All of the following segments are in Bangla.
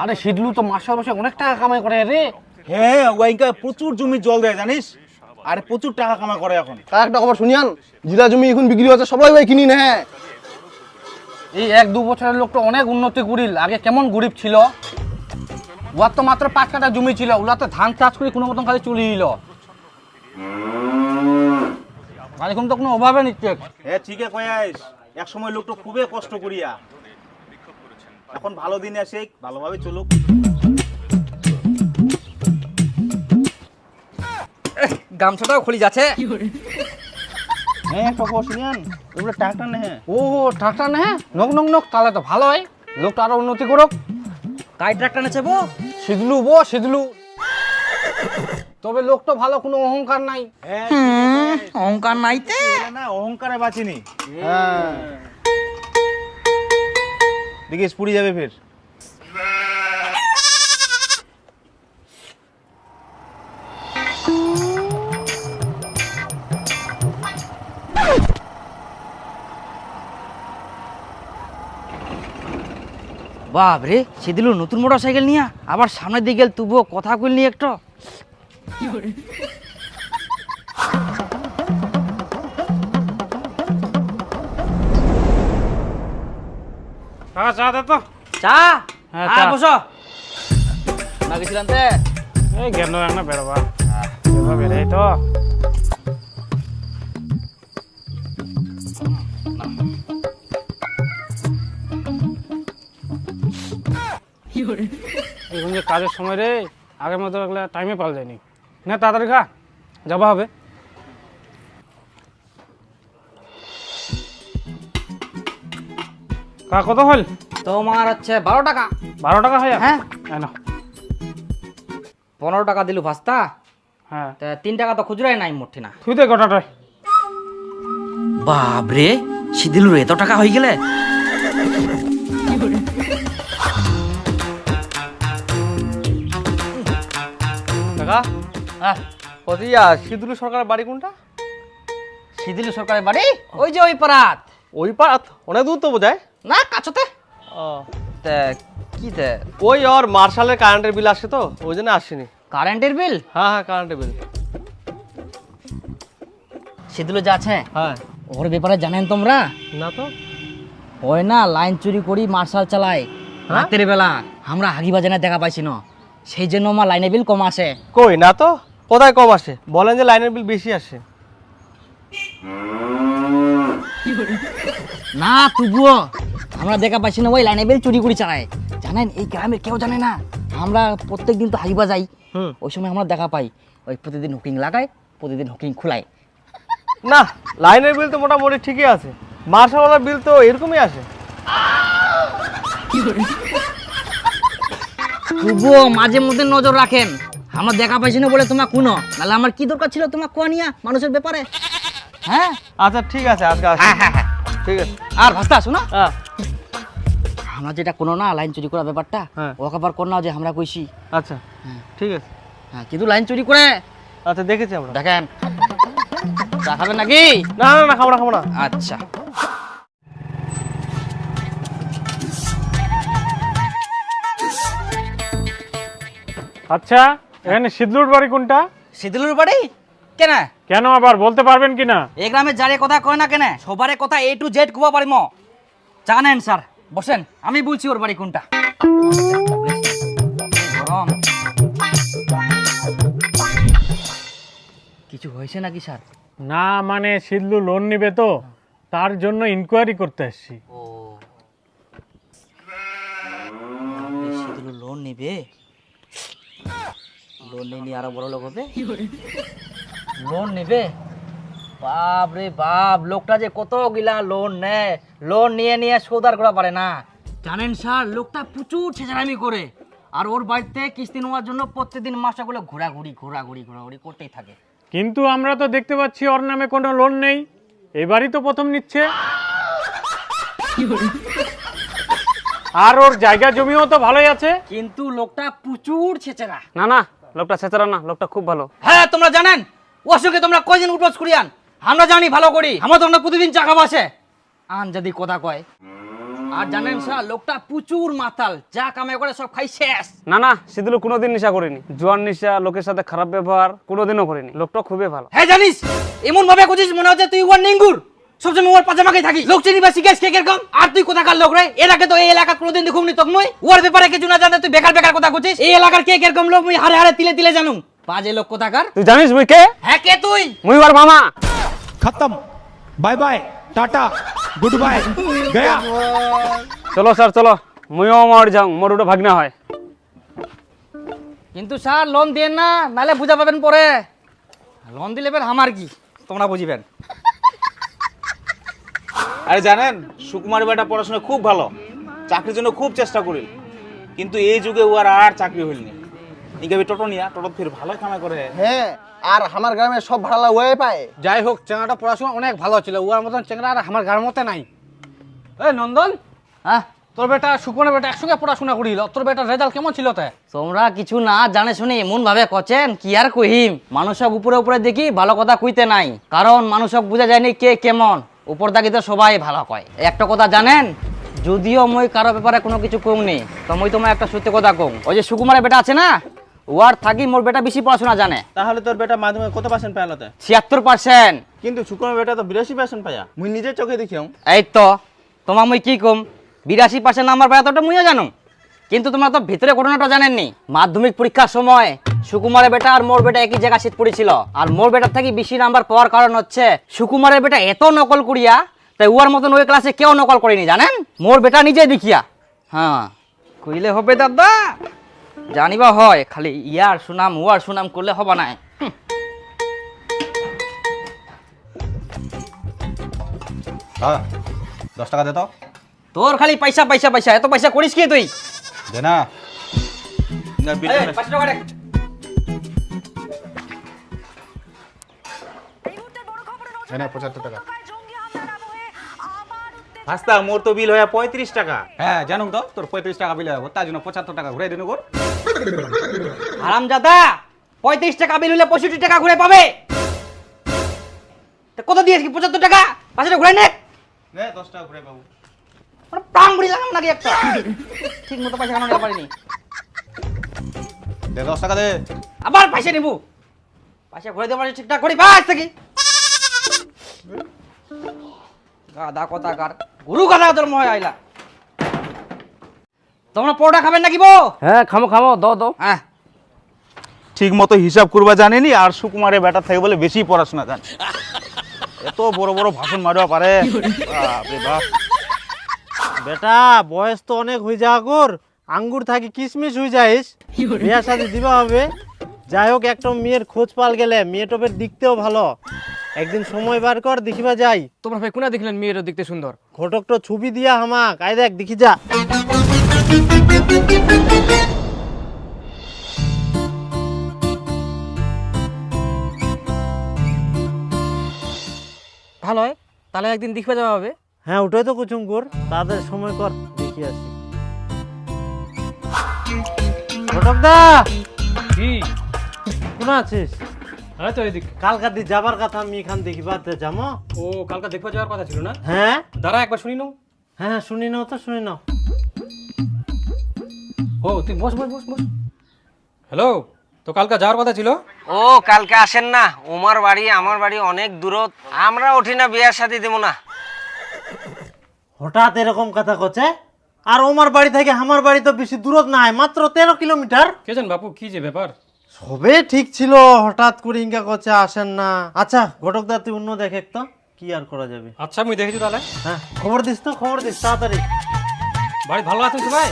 আরে শিডলু তো মাসে মাসে অনেক টাকা কামাই করে রে। হ্যাঁ ওইটা প্রচুর জমি জল দেয় জানিস, আর প্রচুর টাকা কামাই করে এখন। তার একটা খবর শুনিয়ান, জিরা জমি এখন বিক্রি হচ্ছে, সবাই ভাই কিনি না। এই 1-2 বছরের লোকটা অনেক উন্নতি করিল। আগে কেমন গরিব ছিল, ওর তো মাত্র 5 কাঠা জমি ছিল, ওরা তো ধান চাষ করে কোনো মতন খালি চলে দিল। এখন তো কোনো অভাবে নিচ্ছে। হ্যাঁ ঠিকই কয়াস, এক সময় লোকটা খুবই কষ্ট করিয়া, এখন ভালো দিন আসে, ভালোভাবে চলুক। গামছাটাও খুলি যাচ্ছে। হ্যাঁ একটা খবর শুনিয়ান, ওগুলো টাকা নেই। ও ট্রাক্টর নে, নক নক নক, তাহলে তো ভালো হয়, লোকটা আরো উন্নতি করুক। কাই ট্রাক্টর নেছে বো? শিদলু শিদলু। তবে লোকটা ভালো, কোনো অহংকার নাই। অহংকার নাইতে না অহংকারে বাঁচিনি। হ্যাঁ দেখিস পুড়ি যাবে ফের। বাপ রে, সেদিল নতুন মোটর সাইকেল নিয়ে আবার সামনের দিকে গেল, তবুও কথা কইল নি একটু। চা দে তো। চা? হ্যাঁ, হ্যাঁ চা। বসো। না গেছিলাম তে এই গেল না বেরোবা, বেরোই তো। এখন যে কাজের সময় রে, আগের মতো লাগলে টাইমে পাওয়া যায়নি না, তাড়াতাড়ি খা, যাবা হবে। কত হল? তোমার হচ্ছে 12 টাকা। 12 টাকা হয়? হ্যাঁ। 15 টাকা দিলু ভাস্তা, হ্যাঁ 3 টাকা তো খুচরাই নাই মোটে না। তুই দে গোটাটাই। বাপ রে, সিদিলুর এত টাকা হয়ে গেলে। কাকা হ্যাঁ, কতিয়া সিদুলু সরকারের বাড়ি কোনটা? সিদিলু সরকারের বাড়ি ওই যে ওই পাড়াত। ওই পাড়াত? অনেক দূর তো বোঝায়। না কাছতে। ও কি তে? ওই ওর মার্শালের কারেন্টের বিল আসে তো, ওই জন্য আসেনি। কারেন্টের বিল? হ্যাঁ হ্যাঁ কারেন্টের বিল। সিদিলু যাচ্ছে, হ্যাঁ। ওর ব্যাপারে জানেন তোমরা? না তো। ওই না লাইন চুরি করি মার্শাল চালায় রাতের বেলা, আমরা হাগি বাজানে দেখা পাইছি না, সেই জন্য আমার লাইনের বিল কম আসে। কই না তো, কোথায় কম আসে? বলেন যে লাইনের বিল বেশি আসে। না তবুও আমরা দেখা পাইছি না ওই লাইনের বিল চুরি করে চালায়। জানেন এই গ্রামের কেউ জানে না, আমরা প্রত্যেকদিন তো হাগি বাজাই, ওই সময় আমরা দেখা পাই ওই প্রতিদিন হুকিং লাগায়, প্রতিদিন হুকিং খুলায়। না লাইনের বিল তো মোটামুটি ঠিকই আছে, মার্শালওয়ালার বিল তো এরকমই আসে। তবুও মাঝে মধ্যে নজর রাখেন, আমরা দেখা পাইছি না বলে তোমার কোনো, নাহলে আমার কি দরকার ছিল তোমার কোয়া নিয়া মানুষের ব্যাপারে। হ্যাঁ আচ্ছা ঠিক আছে, আজকে আসি। হ্যাঁ হ্যাঁ হ্যাঁ ঠিক আছে। আর ভাস্তা শোনো, হ্যাঁ আমরা যেটা কোনো না লাইন চুরি করার ব্যাপারটা, হ্যাঁ। ওকে আবার কর না যে আমরা কইছি। আচ্ছা ঠিক আছে। হ্যাঁ কিন্তু লাইন চুরি করে আচ্ছা দেখেছি আমরা। দেখেন। চা খাবেন নাকি? না না না খাবো না খাবো না। আচ্ছা আচ্ছা, এখানে শিদলুর বাড়ি কোনটা? সিদিলুর বাড়ি কেন? কেন আবার বলতে পারবেন কিনা? এই গ্রামে যারে কথা কয় না কেন, সবারে কথা A to Z কুবা পারিম। জানেন স্যার, বসেন আমি বলছি ওর বাড়ি কোনটা। গরম কিছু হয়েছে নাকি স্যার? না মানে শিদলু লোন নিবে তো, তার জন্য ইনকোয়ারি করতে আসছি। ও সিদিলু লোন নিবে, লোন নিয়ে আরো বড় লোক হবে। লোন নেবে? বাপ রে বাপ, লোকটা যে কত গিলা লোন নেয়, লোন নিয়ে নিয়ে সৌদার করা পারে না। জানেন স্যার, লোকটা প্রচুর ছেঁচারামি করে, আর ওর বাড়িতে কিস্তি নেওয়ার জন্য প্রত্যেকদিন মাসগুলো ঘোরাঘুরি করতেই থাকে। কিন্তু আমরা তো দেখতে পাচ্ছি ওর নামে কোনো লোন নেই, এবারই তো প্রথম নিচ্ছে। আর ওর জায়গা জমিও তো ভালোই আছে। কিন্তু লোকটা প্রচুর ছেঁচেরা। না না লোকটা ছেঁচড়া না, লোকটা খুব ভালো। হ্যাঁ তোমরা জানেন, ওর সঙ্গে তোমরা কয়দিন উঠবাস করিয়ান? আমরা জানি ভালো করি, আমরা তোমরা প্রতিদিন চা খাওয়া আসে। আন যদি কথা কয় আর জানেন স্যার লোকটা প্রচুর মাতাল, যা কামে করে সব খাই শেষ। না না, সিদুল কোনোদিন নেশা করিনি। জোয়ান নেশা, লোকের সাথে খারাপ ব্যবহার কোনোদিনও করিনি। লোকটা খুবই ভালো। হ্যাঁ জানিস, এমন ভাবে করছিস মনে হচ্ছে তুই ওর নিঙ্গুর, সবসময় ওর পাজামাকে থাকি। লোক চিনি বা শিখেছ কে কিরকম? আর তুই কোথাকার লোক রে? এর আগে তো এই এলাকা কোনোদিন দেখুমনি তোকে মুই। ওর ব্যাপারে কিছু না জানে তুই বেকার বেকার কথা করছিস। এই এলাকার কে কিরকম লোক মুই হারে হারে তিলে তিলে জানুম। বাজে লোক কোথাকার। তুই জানিস মুই কে? হ্যাঁ কে তুই? মুই ওর মামা। खत्म bye bye tata goodbye गया চলো স্যার চলো, মুইও মর যাও, মোর ওটা ভাগনা হয়। কিন্তু স্যার লোন দেন না, নালে বুঝা পাবেন পরে। লোন দিলে বের আমার কি তোমরা বুঝিবেন। আরে জানেন সুকুমার বেটা পড়াশোনা খুব ভালো, চাকরির জন্য খুব চেষ্টা করিল, কিন্তু এই যুগে ও আর চাকরি হইলনি। ইনকে টোটো নিয়া টোটো ফির ভালো কামাই করে। হ্যাঁ, আর আমার গ্রামে সব ভাড়া ওয়ে পায়। যাই হোক, চেংড়াটা পড়াশোনা অনেক ভালো ছিল, ওর মতন চেংড়া আর আমার গার মতে নাই। এই নন্দন, হ্যাঁ তোর বেটা সুকুমারের বেটা একসঙ্গে পড়াশোনা করিল, তোর বেটার রেজাল্ট কেমন ছিল তে? তোমরা কিছু না জানে শুনে এমন ভাবে কচেন কি আর কহিম। মানুষক উপরে উপরে দেখি ভালো কথা কইতে নাই, কারণ মানুষক বুঝা যায়নি কে কেমন। উপর দাগি তো সবাই ভালো কয়। একটা কথা জানেন, যদিও মই কারো ব্যাপারে কোনো কিছু কমনি, তো মই তোমার একটা সত্যি কথা কম। ওই যে সুকুমারের বেটা আছে না, ওয়ার থাকি মোর বেটা বেশি পড়াশোনা জানে। তাহলে তোর বেটা মাধ্যমিক কত পার্সেন্ট পাইলতে? 76%। কিন্তু সুকুমার বেটা তো 82% পায়া, মুই নিজে চোখে দেখিও। এই তো তোমার মই কি কম, 82% নাম্বার পায় তোটা মুইও জানো, কিন্তু তোমরা তো ভিতরে ঘটনাটা জানেননি। মাধ্যমিক পরীক্ষার সময় সুকুমারের বেটা আর মোর বেটা একই জায়গা সিট পড়েছিল, আর মোর বেটার থেকে বেশি নাম্বার পাওয়ার কারণ হচ্ছে সুকুমারের বেটা এত নকল করিয়া, তাই ওর মতন ওই ক্লাসে কেউ নকল করেনি জানেন, মোর বেটা নিজে দেখিয়া। হ্যাঁ কইলে হবে দাদা, জানিবা হয়, খালি ইয়ার সুনাম ওয়ার সুনাম করলে হবে না। হ্যাঁ 10 টাকা দে তো। তোর খালি পয়সা পয়সা পয়সা, এত পয়সা করিস কি তুই? দে না। না বিল এই, 5 টাকা দে। এনে 75 টাকা। হাসতা মোর তো বিল হয়া 35 টাকা। হ্যাঁ জানুম তো, তোর 35 টাকা বিল হবে, তার জন্য 75 টাকা ঘুরে দিন গোর। হারামজাদা, 35 টাকা বিল হলে 65 টাকা ঘুরে পাবে। তা কত দিয়েছ কি 75 টাকা? 5 টাকা ঘুরে নে। নে 10 টাকা ঘুরে পাবো। মানে প্রাণ বুড়ি লাগাম নাকি একটা? ঠিক মতো পয়সা কেন নিতে পারিনি? দে 10 টাকা দে। আবার পয়সা নিবো, পয়সা ঘুরে দেওয়ার ঠিকঠাক করি বাস থেকে। গাদা কথা কার গুরু গাদা তোর মহে আইলা। তোমরা পরোটা খাবেন নাকি বো? হ্যাঁ খামো খামো, দাও। হ্যাঁ ঠিক মতো হিসাব করবা জানেনি, আর সুকুমারের বেটা থেকে বলে বেশি পড়াশোনা জানে। এত বড় বড় ভাষণ মারবা পারে, বাপ রে বাপ। বেটা বয়স তো অনেক হয়ে যাওয়া কর, আঙ্গুর থাকি কিশমিশ হয়ে যাইস, বিয়া শাদি দিবা হবে। যাই হোক, একটা মেয়ের খোঁজ পাল গেলে, মেয়ে টপের দিকতেও ভালো, একদিন সময় বার কর দেখিবা যাই। তোমরা ভাই কোনা দেখলেন মেয়েরও দেখতে সুন্দর? ঘটক তো ছবি দিয়া হামাক, আই দেখ দেখি যা। ভালো হয়, তাহলে একদিন দেখবে যাওয়া হবে। হ্যাঁ ওটাই তো কুচুম কর, তাদের সময় কর দেখি আসি। ঘটক দা কি কোন আছিস? হ্যাঁ তো এদিক। কালকা দি যাবার কথা, আমি এখান দেখিবাতে যাবো। ও কালকে দেখবা যাওয়ার কথা ছিল না? হ্যাঁ দাঁড়া একবার শুনি নাও। হ্যাঁ শুনি নাও তো, শুনি নাও। ও তুই বস। হ্যালো, তো কালকে যাওয়ার কথা ছিল? ও কালকে আসেন না, ওমার বাড়ি আমার বাড়ি অনেক দূরত, আমরা উঠি না, বিয়ার সাথে দেবো না। হঠাৎ এরকম কথা কচ্ছে? আর ওমার বাড়ি থেকে আমার বাড়ি তো বেশি দূরত নাই, মাত্র 13 কিলোমিটার। কে জান বাপু, কি যে ব্যাপার? সবে ঠিক ছিল, হঠাৎ করে ইনকা কচ্ছে আসেন না। আচ্ছা ঘটক দা তুই অন্য দেখে তো, কি আর করা যাবে। আচ্ছা আমি দেখেছি তাহলে। হ্যাঁ খবর দিস তো, খবর দিস তাড়াতাড়ি। বাড়ি ভালো আছেন সবাই?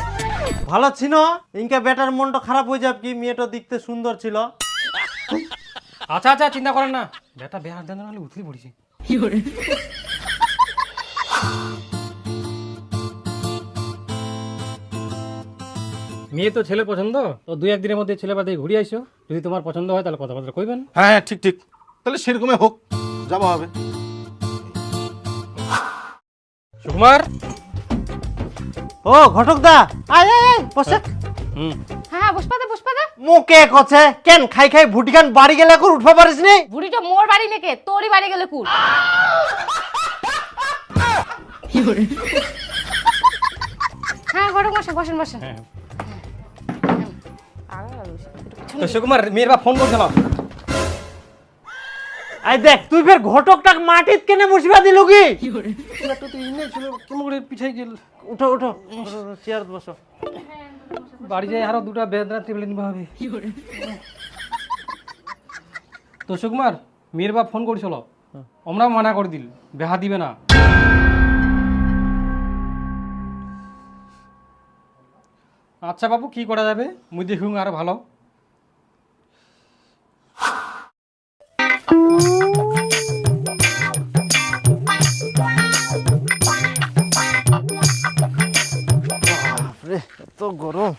ভালো ছিল, ইনকা বেটার মনটা খারাপ হয়ে যাবে কি, মেয়েটা দেখতে সুন্দর ছিল। আচ্ছা চিন্তা করেন না, বেটা বেহার দেন নাহলে উঠলি পড়েছি। মেয়ে তো ছেলে পছন্দ, তো 2-1 দিনের মধ্যে ছেলে বাড়ি ঘুরে আইসো, যদি তোমার পছন্দ হয় তাহলে কথাবার্তা কইবেন। হ্যাঁ ঠিক ঠিক, তাহলে সেরকমই হোক, যাওয়া হবে। সুকুমার। ও ঘটক দা, আয় আয় আয় বসে। হ্যাঁ পুষ্পাদা পুষ্পাদা, মুকে কচ্ছে কেন খাই খাই ভুটিকান বাড়ি গেলে করে উঠবা পারিস নি? বুড়িটা মোর বাড়ি নেকে তোরই বাড়ি গেলে কুল। হ্যাঁ ঘটক মশাই বসেন বসেন। হ্যাঁ আগে আগে বসেন, একটু পিছনে তো সুকুমার মেয়ের বাপ ফোন করছিল। আই দেখ তুই ফের ঘটকটা মাটিত কেনে বসিবা দিল কি? কেমন করে পিছাই গেল। উঠো উঠো চেয়ার বসো। বাড়ি যাই আরো দুটা বেদনা টেবিলে নিবা হবে। তো সুকুমার মেয়ের বাপ ফোন করেছিল, আমরা মানা করে দিল, বেহা দিবে না। আচ্ছা বাবু কি করা যাবে, মুই দেখুন আরো ভালো। রে এত গরম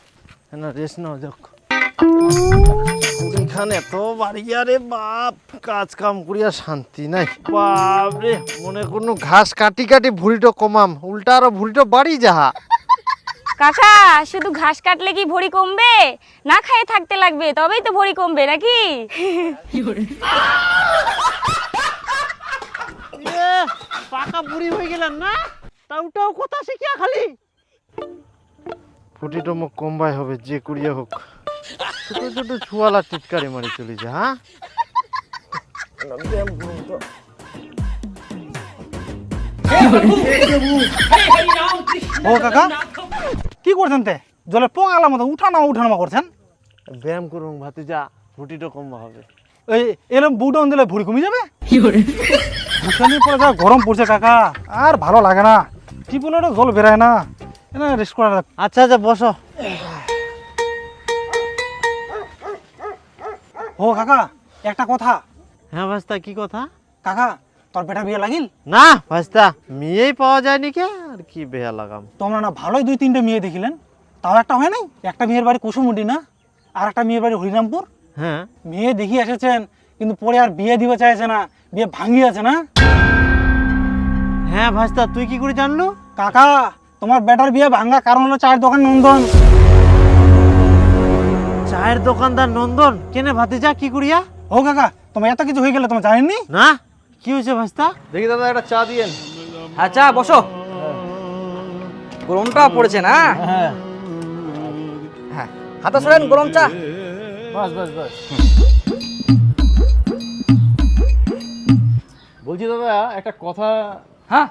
না, রেস্ট নাও যাক। এখানে এত বাড়িয়া রে বাপ, কাজ কাম করিয়া শান্তি নাই বাপ রে। মনে কোনো ঘাস কাটি কাটি ভুড়িটো কমাম, উল্টা আরো ভুড়িটো বাড়ি যাহা। কাকা শুধু ঘাস কাটলে কি ভরি কমবে? না খেয়ে থাকতে লাগবে, তবেই তো ভরি কমবে নাকি? পাকা বুড়ি হয়ে গেলেন না, তাওটাও কথা শিখিয়া খালি। ফুটিটো মুখ কমবাই হবে যে করিয়া হোক, ছোট ছোট ছুয়ালা টিটকারি মারি চলে যা। হ্যাঁ ও কাকা কি করছেন তে? জলে পোঙালার মতো উঠানামা করছেন। ব্যায়াম করুন ভাতিজা, ফুটিটো কমবা হবে। এই এরকম বুটন দিলে ভুড়ি কমে যাবে। ভূষণী পরে যা গরম পড়ছে কাকা, আর ভালো লাগে না। টিপলেরও জল বেরায় না, রেস্ট করা। আচ্ছা আচ্ছা বসো। ও কাকা একটা কথা। হ্যাঁ ভাস্তা কি কথা? কাকা তোর বেটা বিয়ে লাগিল? না ভাস্তা, মেয়েই পাওয়া যায়নি কে, আর কি বেয়া লাগাম। তোমরা না ভালোই 2-3টে মেয়ে দেখিলেন, তাও একটা হয় নাই? একটা মেয়ের বাড়ি কুসুমুন্ডি না, আর একটা মেয়ের বাড়ি হরিরামপুর। হ্যাঁ মেয়ে দেখি এসেছেন, কিন্তু পরে আর বিয়ে দিবে চাইছে না, বিয়ে ভাঙিয়েছে না। হ্যাঁ ভাস্তা, তুই কি করে জানলু? কাকা তোমার বেটার বিয়ে ভাঙা কারণ হলো চায়ের দোকান নন্দন। চায়ের দোকানদার নন্দন কেনে ভাতিজা কি করিয়া? ও কাকা তোমার এত কিছু হয়ে গেলে তোমার জানেননি? না কি হয়েছে ভাস্তা? দেখি দাদা একটা চা দিয়েন। আচ্ছা বসো, গরমটা পড়েছে না। হ্যাঁ হাতে সরেন, গরম চা। বাস বাস বাস। বলছি দাদা একটা কথা, হ্যাঁ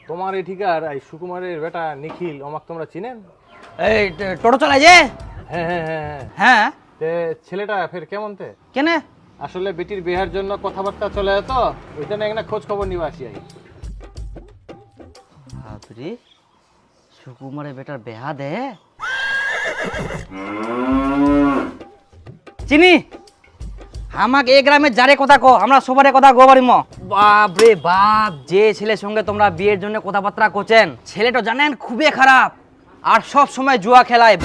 তোমার এই ঠিকার এই সুকুমারের বেটা নিখিল, আমাকে তোমরা চিনেন? এই টোটো চালাই যে। হ্যাঁ হ্যাঁ হ্যাঁ হ্যাঁ। হ্যাঁ তে ছেলেটা ফের কেমন তে? কেনে? আসলে বেটির বিয়ার জন্য কথাবার্তা চলে যেত, ওই জন্য একটা খোঁজ খবর নিয়ে আসি। বাপরে, সুকুমারের বেটার বেহা দে চিনি আমাকে এই গ্রামে যারে কথা কো, আমরা সবারে কথা গো পারিম। বাপ রে বাপ, যে ছেলের সঙ্গে তোমরা বিয়ের জন্য কথাবার্তা করছেন, ছেলেটা জানেন খুবই খারাপ, আর সব সময় জুয়া খেলায়,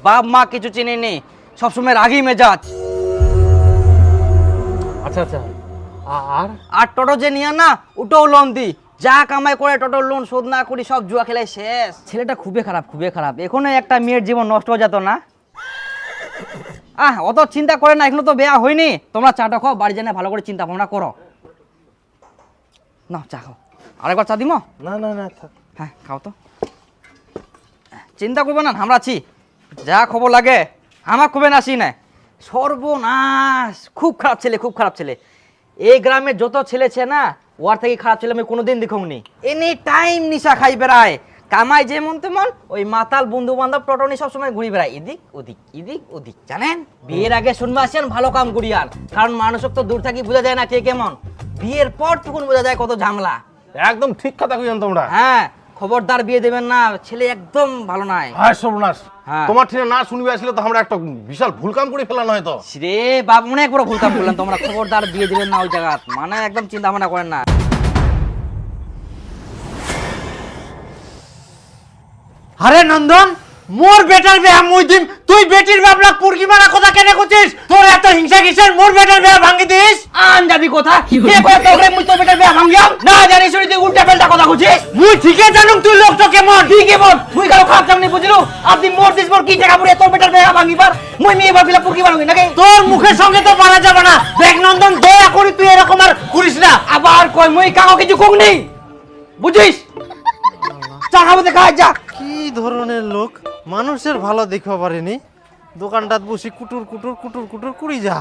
বাপ মা কিছু চিনেনি, সব সময় রাগি মেজাজ। আচ্ছা আচ্ছা। আর টোটো যে নিয়ে না, ওটাও লোন দি, যা কামাই করে টোটোর লোন শোধ না করি সব জুয়া খেলায় শেষ। ছেলেটা খুবই খারাপ, খুবই খারাপ। এখনো একটা মেয়ের জীবন নষ্ট হয়ে যেত না। অত চিন্তা করে না, এখনো তো বিয়া হয়নি। তোমরা চাটা খাও, বাড়ি জানে ভালো করে চিন্তা ভাবনা করো। না চা খাও, আরেকবার চা দিমো? না না না থাক। হ্যাঁ খাও তো, চিন্তা করবে না, আমরা আছি। যা খবর লাগে আমার খুবই নাসি না। সর্বনাশ, খুব খারাপ ছেলে, খুব খারাপ ছেলে। এই গ্রামে যত ছেলে আছে না, ওর থেকে খারাপ ছেলে আমি কোনোদিন দেখুনি। এনি টাইম নিশা খাই বেড়ায়, কামাই যেমন তেমন, ওই মাতাল বন্ধু বান্ধব টোটনি সবসময় ঘুরি বেড়ায়, এদিক ওদিক এদিক ওদিক। জানেন বিয়ের আগে শুনবে আসেন ভালো কাম করিয়ান, কারণ মানুষক তো দূর থাকি বোঝা যায় না কে কেমন, বিয়ের পর তখন বোঝা যায় কত ঝামেলা। একদম ঠিক কথা কইছেন তোমরা। হ্যাঁ খবরদার বিয়ে দেবেন না, ছেলে একদম ভালো নাই। হায় সর্বনাশ, হ্যাঁ। তোমার ঠিনে না শুনবে আসলে তো আমরা একটা বিশাল ভুল কাম করে ফেলানো হয়তো। রে বাপ, অনেক বড় ভুল কাম করলেন তোমরা। খবরদার বিয়ে দিবেন না ওই জায়গা, মানে একদম চিন্তা ভাবনা করেন না। আরে নন্দন, মোর বেটার বিয়া মুই দিম, তুই বেটির বাবলা পুরকি মারা কথা কেনে করছিস? তোর এত হিংসা কিসের? মোর বেটার বিয়া ভাঙি দিস? আন যাবি কথা, কে কয় তোরে মুই তো বেটার বিয়া ভাঙিয়াম? না জানি শুনি তুই উল্টা পাল্টা কথা কইছিস। মুই ঠিকই জানুম তুই লোকটা কেমন। ঠিক কেমন তুই কারো খারাপ জানি বুঝলো? আপনি মোর দিস মোর কি টাকা পুরে তোর বেটার বিয়া ভাঙিবার, মুই মেয়ে বাপিলা পুরকি বানাবি নাকি? তোর মুখের সঙ্গে তো মারা যাবে না। দেখ নন্দন, দয়া করি তুই এরকম আর করিস না। আবার কই মুই কাকো কিছু কম নেই, বুঝিস? চা খাবো দেখা যা। কি ধরনের লোক, মানুষের ভালো দেখতে পারেনি, দোকানটাত বসি কুটুর কুটুর কুটুর কুটুর করি যা।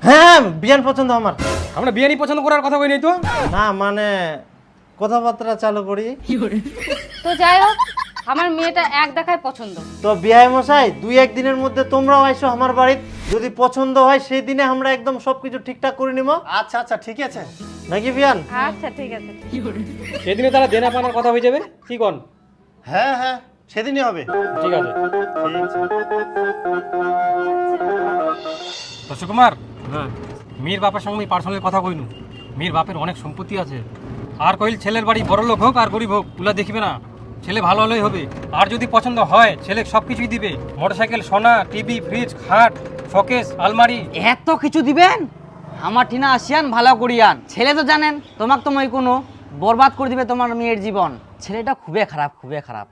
হ্যাঁ, বিয়ান পছন্দ আমার। আমরা বিরিয়ানি পছন্দ করার কথা কই নাই তো। না মানে কথাবার্তা চালু করি। তো যাই হোক, আমার মেয়েটা এক দেখায় পছন্দ। তো বিয়াই মশাই, 2-1 দিনের মধ্যে তোমরাও আইসো আমার বাড়িতে। যদি পছন্দ হয় সেই দিনে আমরা একদম সবকিছু ঠিকঠাক করে নিব। আচ্ছা আচ্ছা ঠিক আছে। নাকি বিয়ান? আচ্ছা ঠিক আছে। সেদিনে তারা দেনা পানার কথা হয়ে যাবে, কি কোন? হ্যাঁ হ্যাঁ, সেদিনই হবে। ঠিক আছে। তো সুকুমার, হ্যাঁ, মীর বাপের সঙ্গে আমি পার্সোনালি কথা কইনু। মীর বাপের অনেক সম্পত্তি আছে, আর কইল ছেলের বাড়ি বড় লোক হোক আর গরিব হোক তুলা দেখবে না, ছেলে ভালো হলেই হবে। আর যদি পছন্দ হয় ছেলে সব কিছুই দিবে, মোটরসাইকেল, সোনা, টিভি, ফ্রিজ, খাট, শোকেস, আলমারি। এত কিছু দিবেন? আমার ঠিনা আসিয়ান ভালো করিয়ান। ছেলে তো জানেন তোমাক তো মই কোনো বরবাদ করে দিবে তোমার মেয়ের জীবন। ছেলেটা খুবই খারাপ, খুবই খারাপ।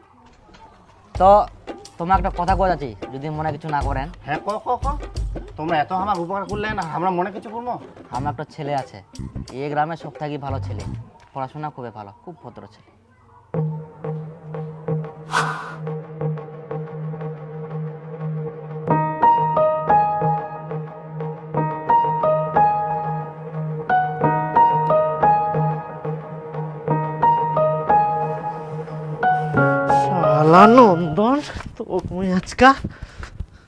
তো তোমার একটা কথা কয়ে যাচ্ছি, যদি মনে কিছু না করেন। হ্যাঁ ক ক ক, তোমরা এত আমার উপকার করলে না, আমরা মনে কিছু করবো। আমার একটা ছেলে আছে, এই গ্রামে সব থেকে ভালো ছেলে, পড়াশোনা খুবই ভালো, খুব ভদ্র ছেলে। শালা নন্দন, তো মুই আজকা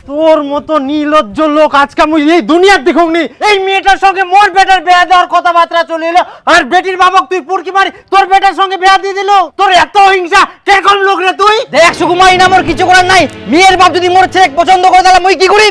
তোর মতো নির্লজ্জ লোক আজকে মুই এই দুনিয়ার দেখুনি। এই মেয়েটার সঙ্গে মোর বেটার বিয়া দেওয়ার কথাবার্তা চলে এলো, আর বেটির বাবক তুই পুরকি মারি তোর বেটার সঙ্গে বিয়া দিয়ে দিল। তোর এত হিংসা কেরকম লোক রে তুই? দেখ সুকুমার, ইনা মোর কিছু করার নাই। মেয়ের বাপ যদি মোর ছেলে পছন্দ করে তাহলে মুই কি করি?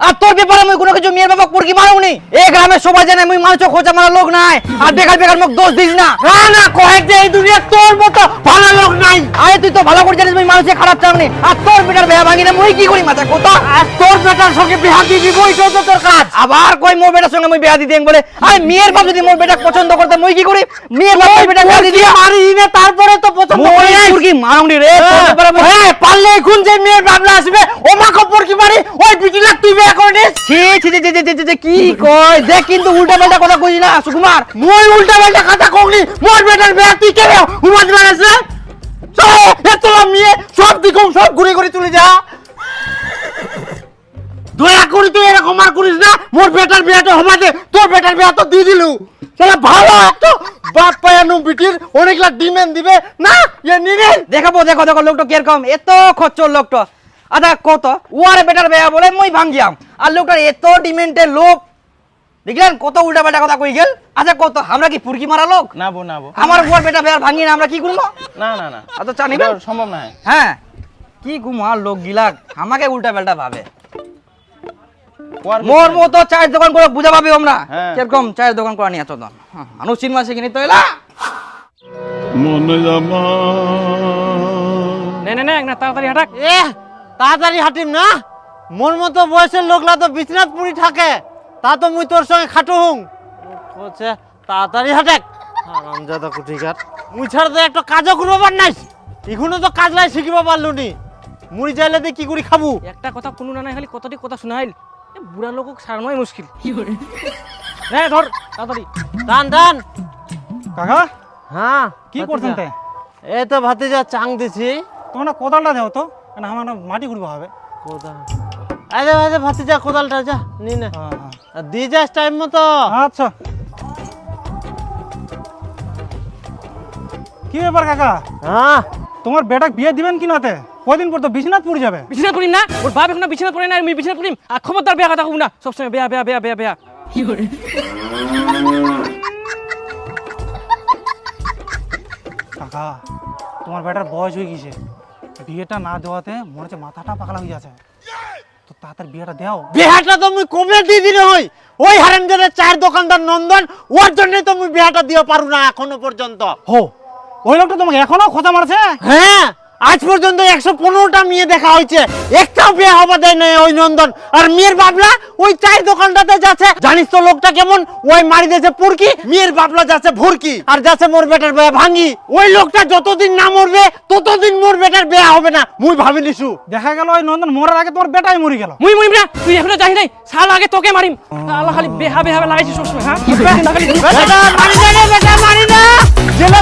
আর তোর ব্যাপারে মুই কোনো কিছু মেয়ের বাবা পুরকি মারুনি। এই গ্রামে সবাই জানে মুই মানুষ খোঁজা মারা লোক নাই। আর বেকার বেকার মুখ দোষ দিস না। না না, কয়েক যে এই দুনিয়া তোর মতো ভালো লোক নাই। আরে তুই তো ভালো করে জানিস মুই মানুষের খারাপ চামনি। আর তোর বেটার বিয়া ভাঙি না মুই কি করি মাথা কথা? আর তোর বেটার সঙ্গে বিয়া দিয়ে দিব, এইটাই তো তোর কাজ। আবার কই মোর বেটার সঙ্গে মুই বিয়া দিতে বলে? আরে মেয়ের বাপ যদি মোর বেটা পছন্দ করতে মুই কি করি? মেয়ের বাপ বেটা বিয়া দিয়ে মারি না, তারপরে তো পছন্দ মুই করি নাই। পুরকি মারুনি রে। তোর ব্যাপারে মুই হ্যাঁ, পারলে এখন যে মেয়ের বাবলা আসবে ও মা খবর কি মারি, ওই বিটিলা তুই বিয়া করে নিস। ছি ছি ছি ছি ছি ছি, কি কই? দেখ কিন্তু উল্টা পাল্টা কথা কইস না সুকুমার। মই উল্টা পাল্টা কথা কইনি, মোর বেটার বিয়া তুই কেন উমাজ মারাছে? চল এত মেয়ে সব দিকম সব ঘুরে ঘুরে চলে যা। দয়া করে তুই এরকম আর করিস না। মোর বেটার বিয়াটা হবা দে, তোর বেটার বিয়া তো দিয়ে দিলু। চলে ভালো একটা বাপ পায়ানো বিটির অনেকলা ডিমেন্ড দিবে না, এ নিরে দেখাবো। দেখো দেখো লোকটা কিরকম, এত খচ্চর লোকটা। আচ্ছা কত ওয়ারে বেটার বেয়া বলে মুই ভাঙ্গিয়াম, আর লোকটার এত ডিমেন্টের লোক দেখলেন কত উল্টা পাল্টা কথা কই গেল। আচ্ছা কত আমরা কি পুরকি মারা লোক? না বো না বো, আমার ওয়ার বেটা বেয়ার ভাঙ্গি না আমরা কি করবো? না না না, আচ্ছা জানি এটা সম্ভব না। হ্যাঁ, কি গুমার লোক গিলাক আমাকে উল্টা পাল্টা ভাবে। মোর মতো চায়ের দোকান করে বুঝা পাবি আমরা হ্যাঁ। কিরকম চায়ের দোকান করে নিয়ে চল মানুষ চিন মাসে কিনি তো এলা নে নে নে, না তাড়াতাড়ি হাঁটাক। এ তাড়াতাড়ি হাঁটিম না, মোর মতো বয়সের লোকলা তো বিছনাত পুরি থাকে, তা তো মুই তোর সঙ্গে খাটু হুং। বলছে তাড়াতাড়ি হাঁটেক আরামজাদা কুঠিকার। মুই ছাড়া তো একটা কাজও করবো পার নাই, এখনো তো কাজ লাই শিখিব পারলু নি। মুড়ি চাইলে দিয়ে কি করে খাবো? একটা কথা কোনো না নাই, খালি কতটি কথা শোনাইল। বুড়া লোক সারানোই মুশকিল। হ্যাঁ ধর তাড়াতাড়ি। দান দান কাকা হ্যাঁ, কি করছেন তে? এই তো ভাতিজা চাং দিছি। তোমরা কোদালটা দেও তো, না আমার মাটি ঘুরবো হবে। কোদাল আরে আরে ভাতিজা কোদালটা যা নি না, হ্যাঁ হ্যাঁ আর দিয়ে যাস টাইম মতো। আচ্ছা। কি ব্যাপার কাকা, হ্যাঁ তোমার বেটা বিয়ে দিবেন কি নাতে? কদিন পর তো বিশ্বনাথ পড়ে যাবে। বিছানা পড়ি না, ওর বাপ এখন বিছানা পড়ে না, আমি বিছানা পড়িম। আর খবরদার বেয়া কথা কব না, সবসময় বেয়া বেয়া বেয়া বেয়া বেয়া। কাকা তোমার বেটার বয়স হয়ে গেছে, বিয়েটা না দেওয়াতে মনে হচ্ছে মাথাটা পাগলা হয়ে যাচ্ছে। তো তাড়াতাড়ি বিয়েটা দেও। বিহাটা তো মুই কমে দিয়ে দিলে হই, ওই হারামজাদার চায়ের দোকানদার নন্দন, ওর জন্য তো মুই বিহাটা দিতে পারু না এখনো পর্যন্ত। হো, ওই লোকটা তোমাকে এখনো খোঁজা মারছে? হ্যাঁ, আজ পর্যন্ত 115টা মেয়ে দেখা হয়েছে, একটাও বিয়ে হবা দেয় না ওই নন্দন। আর মেয়ের বাবলা ওই চায়ের দোকানটাতে যাচ্ছে, জানিস তো লোকটা কেমন, ওই মারি দিয়েছে পুরকি, মেয়ের বাবলা যাচ্ছে ভুরকি, আর যাচ্ছে মোর বেটার বিয়ে ভাঙি। ওই লোকটা যতদিন না মরবে ততদিন মোর বেটার বিয়ে হবে না, মুই ভাবি নিছু। দেখা গেল ওই নন্দন মরার আগে তোমার বেটাই মরে গেল। মুই মুই না, তুই এখনো জানি নাই, সাল আগে তোকে মারিম। আল্লাহ খালি বেহা বেহা লাগাইছিস সবসময়, হ্যাঁ? বেটা মারি না রে, বেটা মারি না, জেলে